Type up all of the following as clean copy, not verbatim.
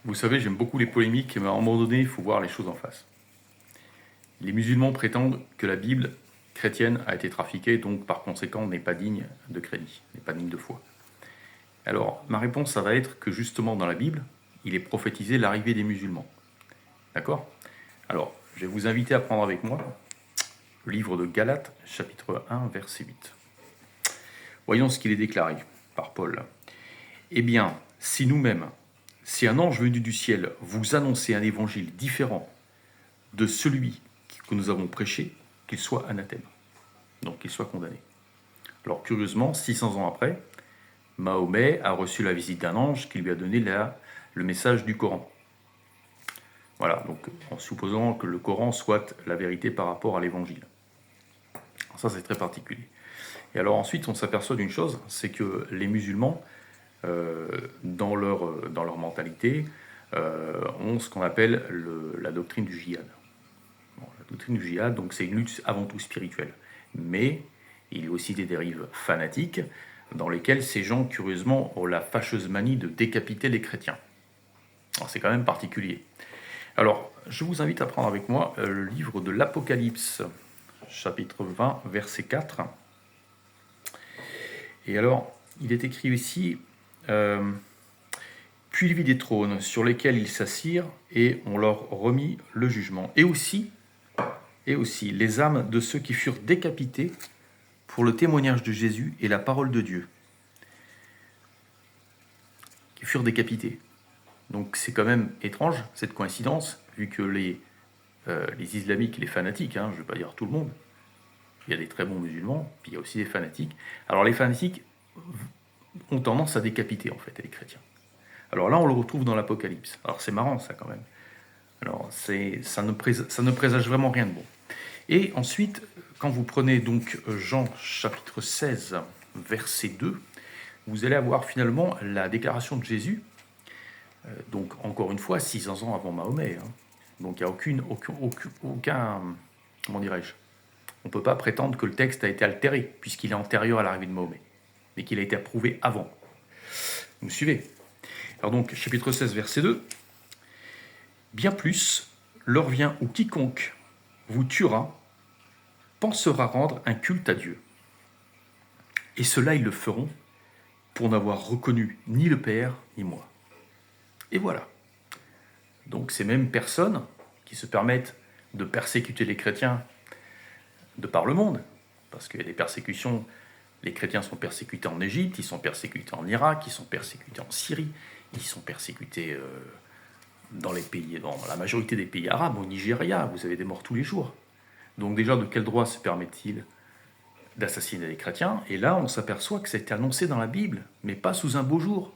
Vous savez, j'aime beaucoup les polémiques, mais à un moment donné, il faut voir les choses en face. Les musulmans prétendent que la Bible chrétienne a été trafiquée, donc par conséquent n'est pas digne de crédit, n'est pas digne de foi. Alors, ma réponse, ça va être que justement dans la Bible, il est prophétisé l'arrivée des musulmans. D'accord? Alors, je vais vous inviter à prendre avec moi le livre de Galates, chapitre 1, verset 8. Voyons ce qu'il est déclaré par Paul. Eh bien, si nous-mêmes, si un ange venu du ciel vous annonçait un évangile différent de celui que nous avons prêché, qu'il soit anathème, donc qu'il soit condamné. Alors curieusement, 600 ans après, Mahomet a reçu la visite d'un ange qui lui a donné le message du Coran. Voilà, donc en supposant que le Coran soit la vérité par rapport à l'évangile. Ça, c'est très particulier. Et alors ensuite, on s'aperçoit d'une chose, c'est que les musulmans, dans leur mentalité, ont ce qu'on appelle la doctrine du djihad. Bon, la doctrine du djihad, donc c'est une lutte avant tout spirituelle. Mais il y a aussi des dérives fanatiques dans lesquelles ces gens, curieusement, ont la fâcheuse manie de décapiter les chrétiens. Alors, c'est quand même particulier. Alors, je vous invite à prendre avec moi le livre de l'Apocalypse, chapitre 20, verset 4. Et alors, il est écrit ici, puis il vit des trônes sur lesquels ils s'assirent, et on leur remit le jugement. Et aussi les âmes de ceux qui furent décapités pour le témoignage de Jésus et la parole de Dieu. Qui furent décapités. Donc c'est quand même étrange, cette coïncidence, vu que les islamiques, les fanatiques, je ne vais pas dire tout le monde, il y a des très bons musulmans, puis il y a aussi des fanatiques. Alors les fanatiques ont tendance à décapiter, en fait, les chrétiens. Alors là, on le retrouve dans l'Apocalypse. Alors c'est marrant, ça, quand même. Alors ça ne présage vraiment rien de bon. Et ensuite, quand vous prenez donc Jean chapitre 16, verset 2, vous allez avoir finalement la déclaration de Jésus, donc encore une fois, 600 ans avant Mahomet. Donc il n'y a aucun comment dirais-je, on ne peut pas prétendre que le texte a été altéré, puisqu'il est antérieur à l'arrivée de Mahomet, mais qu'il a été approuvé avant. Vous me suivez? Alors donc, chapitre 16, verset 2. Bien plus, l'heure vient où quiconque vous tuera, pensera rendre un culte à Dieu. Et cela, ils le feront pour n'avoir reconnu ni le Père, ni moi. Et voilà. Donc ces mêmes personnes qui se permettent de persécuter les chrétiens de par le monde, parce qu'il y a des persécutions, les chrétiens sont persécutés en Égypte, ils sont persécutés en Irak, ils sont persécutés en Syrie, ils sont persécutés dans la majorité des pays arabes, au Nigeria, vous avez des morts tous les jours. Donc déjà, de quel droit se permet-il d'assassiner les chrétiens? Et là, on s'aperçoit que c'était annoncé dans la Bible, mais pas sous un beau jour.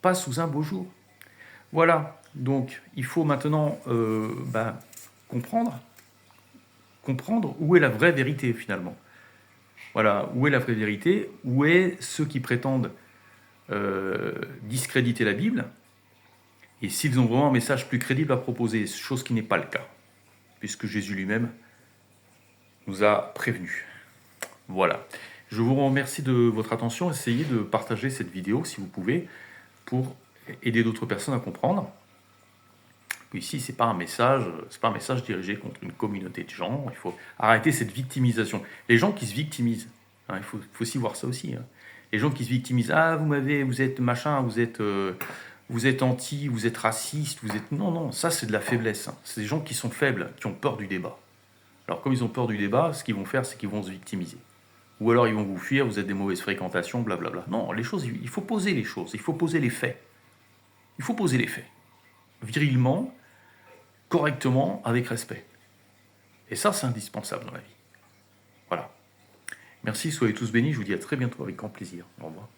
Pas sous un beau jour. Voilà, donc il faut maintenant comprendre où est la vraie vérité finalement. Voilà, où est la vraie vérité, où est ceux qui prétendent discréditer la Bible, et s'ils ont vraiment un message plus crédible à proposer, chose qui n'est pas le cas, puisque Jésus lui-même nous a prévenus. Voilà. Je vous remercie de votre attention. Essayez de partager cette vidéo si vous pouvez pour aider d'autres personnes à comprendre. Ici, c'est pas un message dirigé contre une communauté de gens. Il faut arrêter cette victimisation. Les gens qui se victimisent, il faut aussi voir ça aussi. Les gens qui se victimisent, vous êtes machin, vous êtes anti, vous êtes raciste, non, ça c'est de la faiblesse. C'est des gens qui sont faibles, qui ont peur du débat. Alors comme ils ont peur du débat, ce qu'ils vont faire, c'est qu'ils vont se victimiser. Ou alors ils vont vous fuir, vous êtes des mauvaises fréquentations, blablabla. Non, les choses, il faut poser les choses, il faut poser les faits. Il faut poser les faits. Virilement, correctement, avec respect. Et ça, c'est indispensable dans la vie. Voilà. Merci, soyez tous bénis, je vous dis à très bientôt avec grand plaisir. Au revoir.